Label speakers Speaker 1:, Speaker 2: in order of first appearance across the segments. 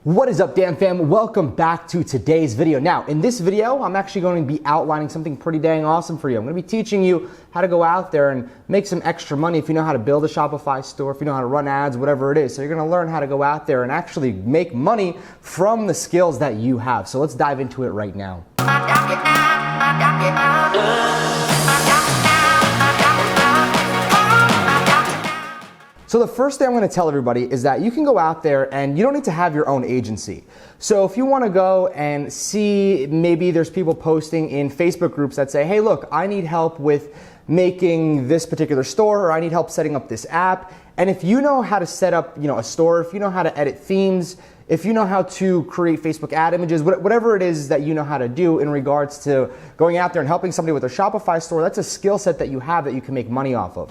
Speaker 1: What is up, Dan fam? Welcome back to today's video. Now, in this video, I'm actually going to be outlining something pretty dang awesome for you. I'm going to be teaching you how to go out there and make some extra money if you know how to build a Shopify store, if you know how to run ads, whatever it is. So you're going to learn how to go out there and actually make money from the skills that you have. So let's dive into it right now. So the first thing I'm going to tell everybody is that you can go out there and you don't need to have your own agency. So if you want to go and see, maybe there's people posting in Facebook groups that say, hey, look, I need help with making this particular store, or I need help setting up this app. And if you know how to set up, a store, if you know how to edit themes, if you know how to create Facebook ad images, whatever it is that you know how to do in regards to going out there and helping somebody with a Shopify store, that's a skill set that you have that you can make money off of.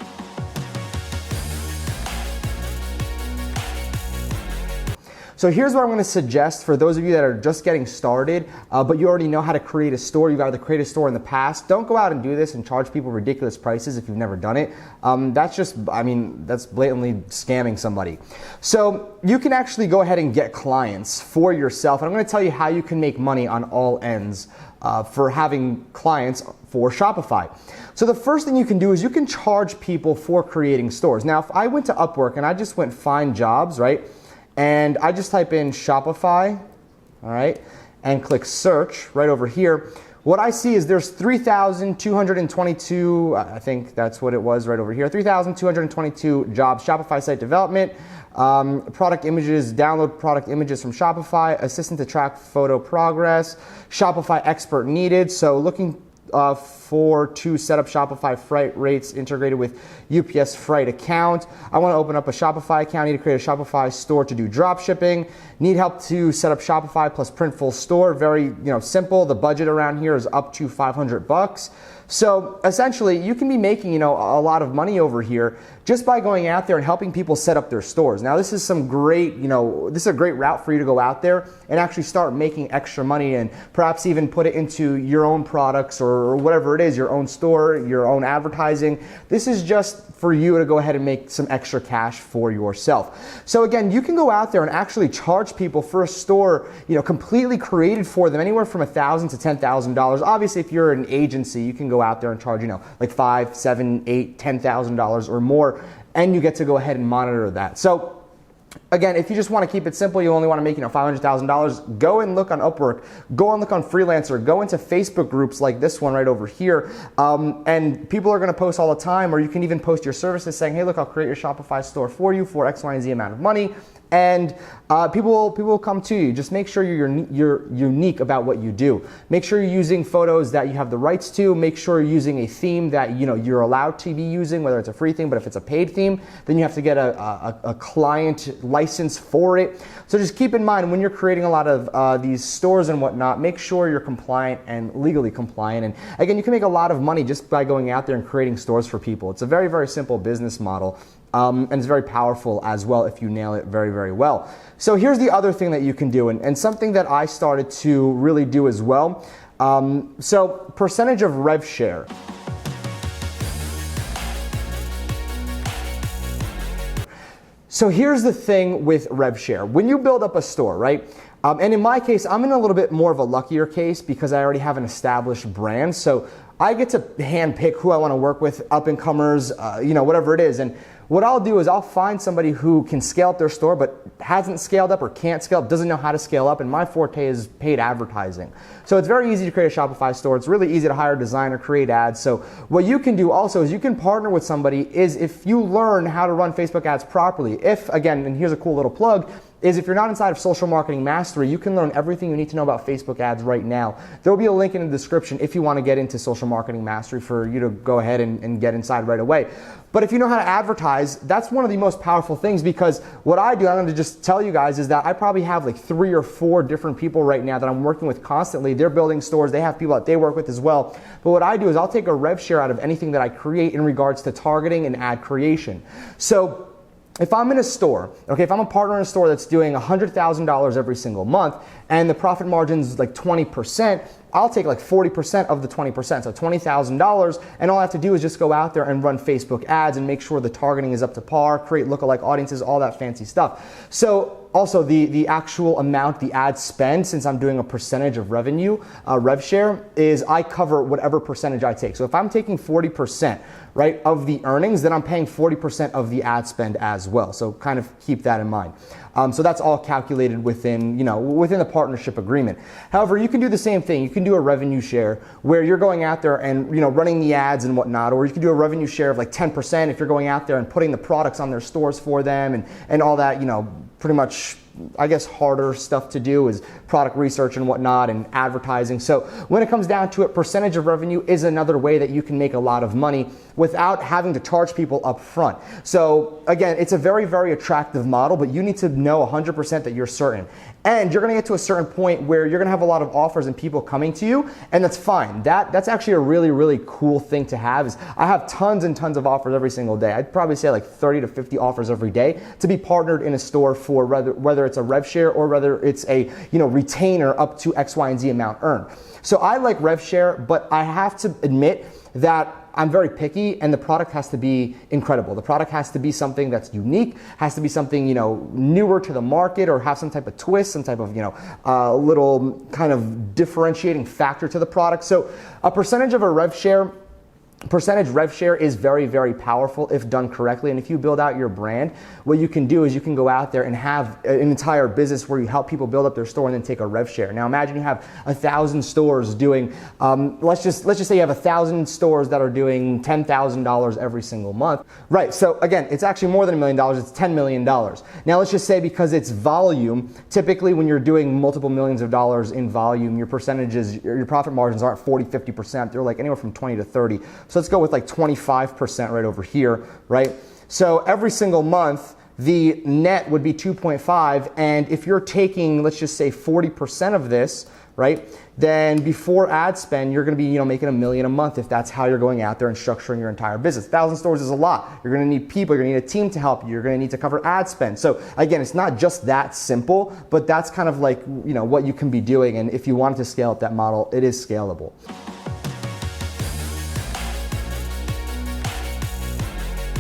Speaker 1: So here's what I'm going to suggest for those of you that are just getting started, but you already know how to create a store. You've either created a store in the past. Don't go out and do this and charge people ridiculous prices if you've never done it. That's blatantly scamming somebody. So you can actually go ahead and get clients for yourself. And I'm going to tell you how you can make money on all ends for having clients for Shopify. So the first thing you can do is you can charge people for creating stores. Now, if I went to Upwork and I just went find jobs, right? And I just type in Shopify, all right, and click search right over here. What I see is there's 3,222, I think that's what it was right over here, 3,222 jobs, Shopify site development, product images, download product images from Shopify, assistant to track photo progress, Shopify expert needed, so looking to set up Shopify freight rates integrated with UPS freight account. I want to open up a Shopify account. I need to create a Shopify store to do drop shipping. Need help to set up Shopify plus Printful store. Very simple. The budget around here is up to $500. So essentially, you can be making a lot of money over here just by going out there and helping people set up their stores. Now, this is some great this is a great route for you to go out there and actually start making extra money and perhaps even put it into your own products or whatever it is, your own store, your own advertising. This is just for you to go ahead and make some extra cash for yourself. So again, you can go out there and actually charge people for a store, completely created for them, anywhere from $1,000 to $10,000. Obviously, if you're an agency, you can go out there and charge, like $5,000, $7,000, $8,000, $10,000 or more, and you get to go ahead and monitor that. So again, if you just want to keep it simple, you only want to make $500,000, go and look on Upwork, go and look on Freelancer, go into Facebook groups like this one right over here, and people are going to post all the time, or you can even post your services saying, hey, look, I'll create your Shopify store for you for X, Y, and Z amount of money. And people will come to you. Just make sure you're unique about what you do. Make sure you're using photos that you have the rights to. Make sure you're using a theme that you're allowed to be using, whether it's a free theme, but if it's a paid theme, then you have to get a client license for it. So just keep in mind when you're creating a lot of these stores and whatnot, make sure you're compliant and legally compliant. And again, you can make a lot of money just by going out there and creating stores for people. It's a very, very simple business model. And it's very powerful as well if you nail it very, very well. So here's the other thing that you can do, and something that I started to really do as well. So percentage of rev share. So here's the thing with rev share. When you build up a store, right? And in my case, I'm in a little bit more of a luckier case because I already have an established brand. So I get to hand pick who I want to work with, up and comers, whatever it is. And what I'll do is I'll find somebody who can scale up their store but hasn't scaled up or can't scale up, doesn't know how to scale up, and my forte is paid advertising. So it's very easy to create a Shopify store. It's really easy to hire a designer, create ads. So what you can do also is you can partner with somebody is if you learn how to run Facebook ads properly. If, again, and here's a cool little plug, is if you're not inside of Social Marketing Mastery, you can learn everything you need to know about Facebook ads right now. There will be a link in the description if you want to get into Social Marketing Mastery for you to go ahead and get inside right away. But if you know how to advertise, that's one of the most powerful things, because what I do, I'm going to just tell you guys, is that I probably have like 3 or 4 different people right now that I'm working with constantly. They're building stores. They have people that they work with as well. But what I do is I'll take a rev share out of anything that I create in regards to targeting and ad creation. So if I'm in a store, okay, if I'm a partner in a store that's doing $100,000 every single month and the profit margin's like 20%, I'll take like 40% of the 20%, so $20,000, and all I have to do is just go out there and run Facebook ads and make sure the targeting is up to par, create lookalike audiences, all that fancy stuff. So also the actual amount, the ad spend, since I'm doing a percentage of revenue, rev share, is I cover whatever percentage I take. So if I'm taking 40%, right, of the earnings, then I'm paying 40% of the ad spend as well. So kind of keep that in mind. So that's all calculated within the partnership agreement. However, you can do the same thing. You can do a revenue share where you're going out there and running the ads and whatnot, or you can do a revenue share of like 10% if you're going out there and putting the products on their stores for them and all that, pretty much, I guess, harder stuff to do is product research and whatnot and advertising. So when it comes down to it, percentage of revenue is another way that you can make a lot of money without having to charge people up front. So again, it's a very, very attractive model, but you need to know 100% that you're certain. And you're gonna get to a certain point where you're gonna have a lot of offers and people coming to you, and that's fine. That's actually a really, really cool thing to have. Is I have tons and tons of offers every single day. I'd probably say like 30 to 50 offers every day to be partnered in a store for whether it's a rev share or whether it's a retainer up to X, Y, and Z amount earned. So I like rev share, but I have to admit that I'm very picky, and the product has to be incredible. The product has to be something that's unique, has to be something, newer to the market, or have some type of twist, some type of, little kind of differentiating factor to the product. So a percentage of a rev share is very, very powerful if done correctly. And if you build out your brand, what you can do is you can go out there and have an entire business where you help people build up their store and then take a rev share. Now imagine you have 1,000 stores doing, let's just say you have 1,000 stores that are doing $10,000 every single month. Right, so again, it's actually more than $1 million, it's $10 million. Now let's just say, because it's volume, typically when you're doing multiple millions of dollars in volume, your percentages, your profit margins aren't 40, 50%, they're like anywhere from 20 to 30. So let's go with like 25% right over here, right? So every single month, the net would be 2.5, and if you're taking, let's just say 40% of this, right, then before ad spend, you're gonna be making $1 million a month if that's how you're going out there and structuring your entire business. 1,000 stores is a lot. You're gonna need people, you're gonna need a team to help you, you're gonna need to cover ad spend. So again, it's not just that simple, but that's kind of like what you can be doing, and if you wanted to scale up that model, it is scalable.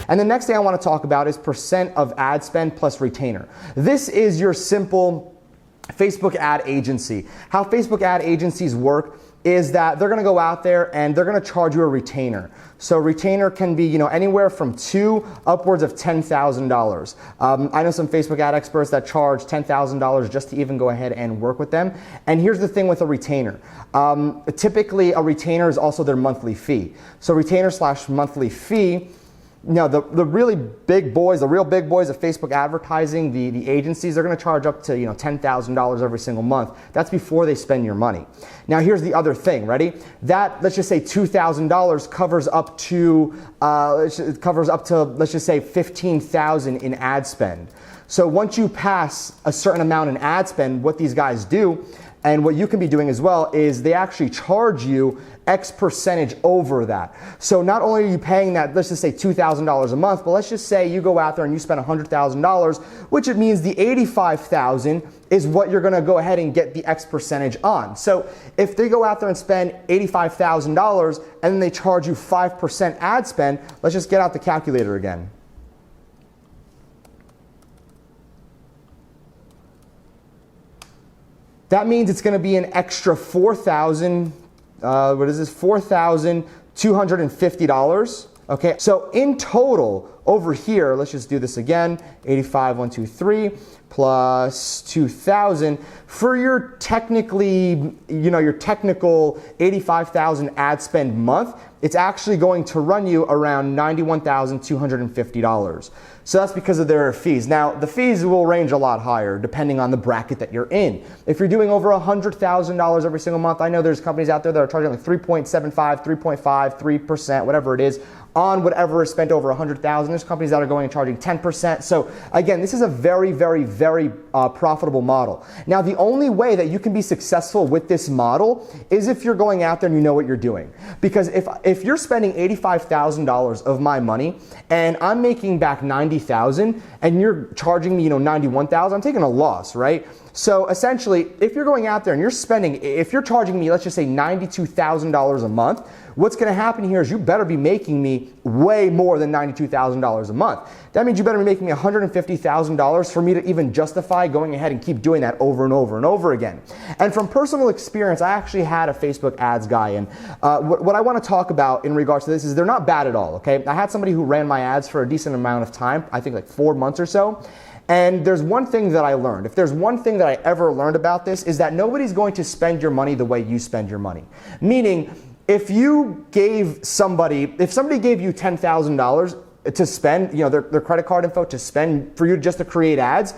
Speaker 1: And the next thing I want to talk about is percent of ad spend plus retainer. This is your simple Facebook ad agency. How Facebook ad agencies work is that they're going to go out there and they're going to charge you a retainer. So retainer can be anywhere from $2,000 upwards of $10,000. I know some Facebook ad experts that charge $10,000 just to even go ahead and work with them. And here's the thing with a retainer. Typically a retainer is also their monthly fee. So retainer / monthly fee. Now, the really big boys, the real big boys of Facebook advertising, the agencies, they're going to charge up to $10,000 every single month. That's before they spend your money. Now, here's the other thing. Ready? That, let's just say $2,000 covers up to let's just say $15,000 in ad spend. So once you pass a certain amount in ad spend, what these guys do, and what you can be doing as well, is they actually charge you X percentage over that. So not only are you paying that, let's just say $2,000 a month, but let's just say you go out there and you spend $100,000, which it means the $85,000 is what you're gonna go ahead and get the X percentage on. So if they go out there and spend $85,000 and then they charge you 5% ad spend, let's just get out the calculator again. That means it's going to be an extra $4,250. Okay, so in total over here, let's just do this again. 85,123 plus 2,000 for your technically, your technical 85,000 ad spend month. It's actually going to run you around $91,250. So that's because of their fees. Now, the fees will range a lot higher depending on the bracket that you're in. If you're doing over $100,000 every single month, I know there's companies out there that are charging like 3.75, 3.5, 3%, whatever it is, on whatever is spent over 100,000. There's companies that are going and charging 10%. So again, this is a very, very, very profitable model. Now, the only way that you can be successful with this model is if you're going out there and you know what you're doing. Because if you're spending $85,000 of my money and I'm making back $90,000 and you're charging me, $91,000, I'm taking a loss, right? So essentially, if you're going out there and you're spending, if you're charging me, let's just say $92,000 a month, what's going to happen here is you better be making me way more than $92,000 a month. That means you better be making me $150,000 for me to even justify going ahead and keep doing that over and over and over again. And from personal experience, I actually had a Facebook ads guy, and what I want to talk about in regards to this is they're not bad at all, okay? I had somebody who ran my ads for a decent amount of time, I think like 4 months or so. And there's one thing that I learned. If there's one thing that I ever learned about this, is that nobody's going to spend your money the way you spend your money. Meaning, if somebody gave you $10,000 to spend, their credit card info to spend for you just to create ads,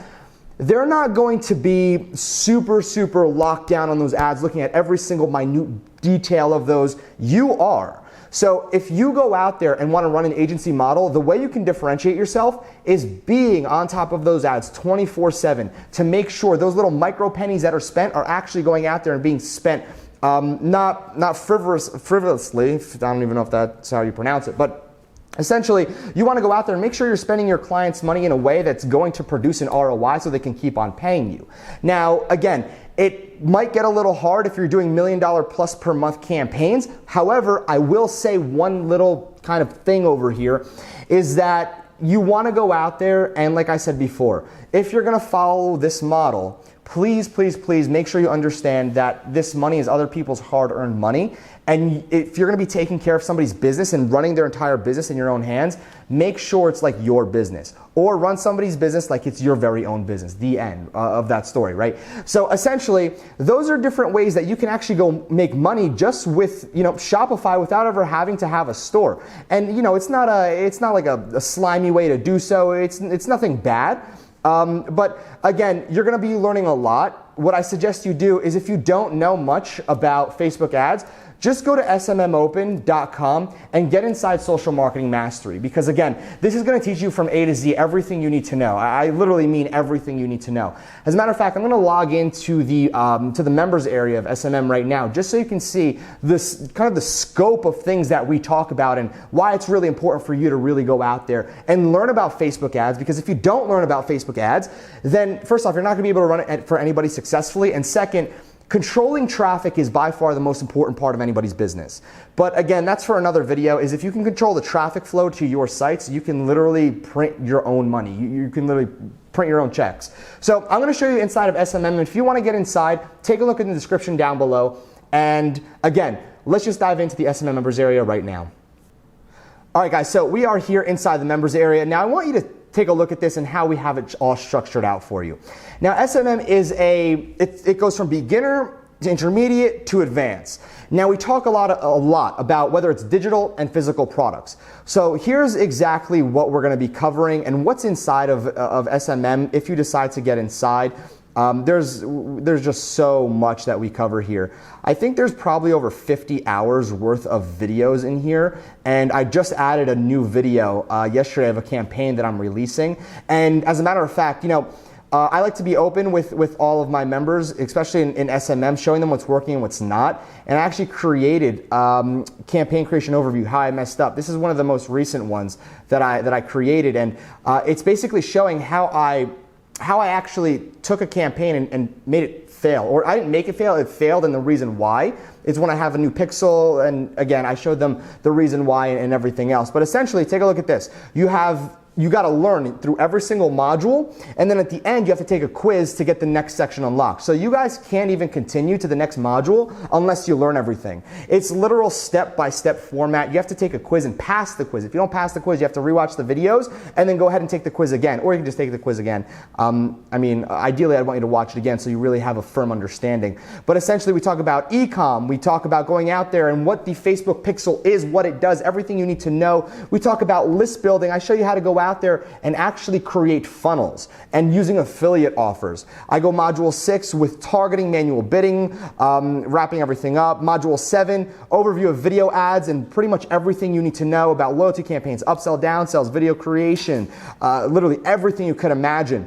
Speaker 1: they're not going to be super, super locked down on those ads, looking at every single minute detail of those. You are. So if you go out there and want to run an agency model, the way you can differentiate yourself is being on top of those ads 24/7 to make sure those little micro pennies that are spent are actually going out there and being spent not frivolously. I don't even know if that's how you pronounce it, but essentially, you want to go out there and make sure you're spending your clients' money in a way that's going to produce an ROI so they can keep on paying you. Now, again, it might get a little hard if you're doing $1 million plus per month campaigns. However, I will say one little kind of thing over here is that you want to go out there and, like I said before, if you're going to follow this model, please, please, please make sure you understand that this money is other people's hard-earned money. And if you're going to be taking care of somebody's business and running their entire business in your own hands, make sure it's like your business. Or run somebody's business like it's your very own business. The end of that story, right? So essentially, those are different ways that you can actually go make money just with, Shopify without ever having to have a store. And, it's not like a slimy way to do so. It's nothing bad. But again, you're going to be learning a lot. What I suggest you do is if you don't know much about Facebook ads, just go to smmopen.com and get inside Social Marketing Mastery, because again, this is going to teach you from A to Z everything you need to know. I literally mean everything you need to know. As a matter of fact, I'm going to log into the members area of SMM right now, just so you can see this kind of the scope of things that we talk about and why it's really important for you to really go out there and learn about Facebook ads. Because if you don't learn about Facebook ads, then first off, you're not going to be able to run it for anybody successfully, and second, controlling traffic is by far the most important part of anybody's business. But again, that's for another video, is if you can control the traffic flow to your sites, you can literally print your own money. You can literally print your own checks. So I'm going to show you inside of SMM. And if you want to get inside, take a look in the description down below. And again, let's just dive into the SMM members area right now. All right, guys, so we are here inside the members area. Now I want you to take a look at this and how we have it all structured out for you. Now, SMM is it goes from beginner to intermediate to advanced. Now, we talk a lot about whether it's digital and physical products. So here's exactly what we're going to be covering and what's inside of SMM if you decide to get inside. There's just so much that we cover here. I think there's probably over 50 hours worth of videos in here, and I just added a new video yesterday of a campaign that I'm releasing. And as a matter of fact, I like to be open with all of my members, especially in SMM, showing them what's working and what's not. And I actually created campaign creation overview, how I messed up. This is one of the most recent ones that I created, and it's basically showing how I actually took a campaign and made it fail. Or I didn't make it fail, it failed, and the reason why is when I have a new pixel, and again, I showed them the reason why and everything else. But essentially, take a look at this. You got to learn through every single module, and then at the end, you have to take a quiz to get the next section unlocked. So you guys can't even continue to the next module unless you learn everything. It's literal step-by-step format. You have to take a quiz and pass the quiz. If you don't pass the quiz, you have to rewatch the videos and then go ahead and take the quiz again, or you can just take the quiz again. Ideally, I'd want you to watch it again so you really have a firm understanding. But essentially, we talk about e-com. We talk about going out there and what the Facebook pixel is, what it does, everything you need to know. We talk about list building. I show you how to go out there and actually create funnels and using affiliate offers. I go module 6 with targeting, manual bidding, wrapping everything up. Module 7, overview of video ads and pretty much everything you need to know about loyalty campaigns, upsell, downsells, video creation, literally everything you could imagine.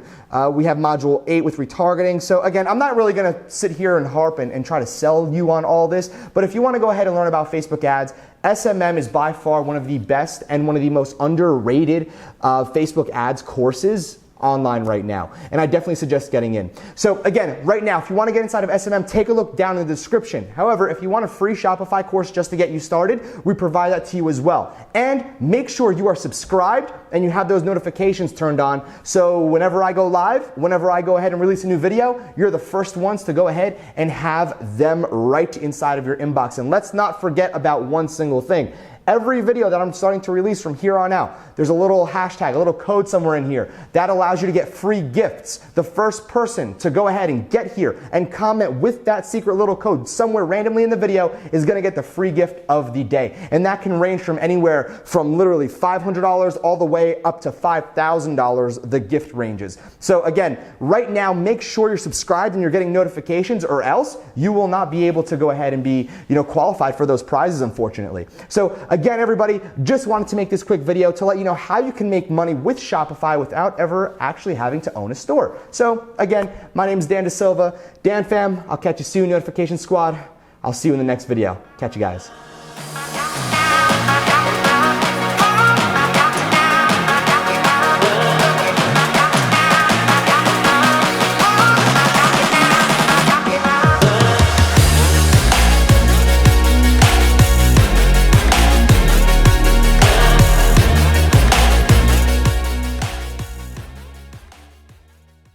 Speaker 1: We have module 8 with retargeting. So again, I'm not really going to sit here and harp and try to sell you on all this, but if you want to go ahead and learn about Facebook ads, SMM is by far one of the best and one of the most underrated Facebook ads courses online right now, and I definitely suggest getting in. So again, right now, if you want to get inside of SMM, take a look down in the description. However, if you want a free Shopify course just to get you started, we provide that to you as well. And make sure you are subscribed and you have those notifications turned on, so whenever I go live, whenever I go ahead and release a new video, you're the first ones to go ahead and have them right inside of your inbox. And let's not forget about one single thing. Every video that I'm starting to release from here on out, there's a little hashtag, a little code somewhere in here that allows you to get free gifts. The first person to go ahead and get here and comment with that secret little code somewhere randomly in the video is going to get the free gift of the day. And that can range from anywhere from literally $500 all the way up to $5,000, the gift ranges. So again, right now, make sure you're subscribed and you're getting notifications, or else you will not be able to go ahead and be, qualified for those prizes, unfortunately. So again, everybody, just wanted to make this quick video to let you know how you can make money with Shopify without ever actually having to own a store. So again, my name is Dan Dasilva. Dan fam, I'll catch you soon, Notification Squad. I'll see you in the next video. Catch you guys.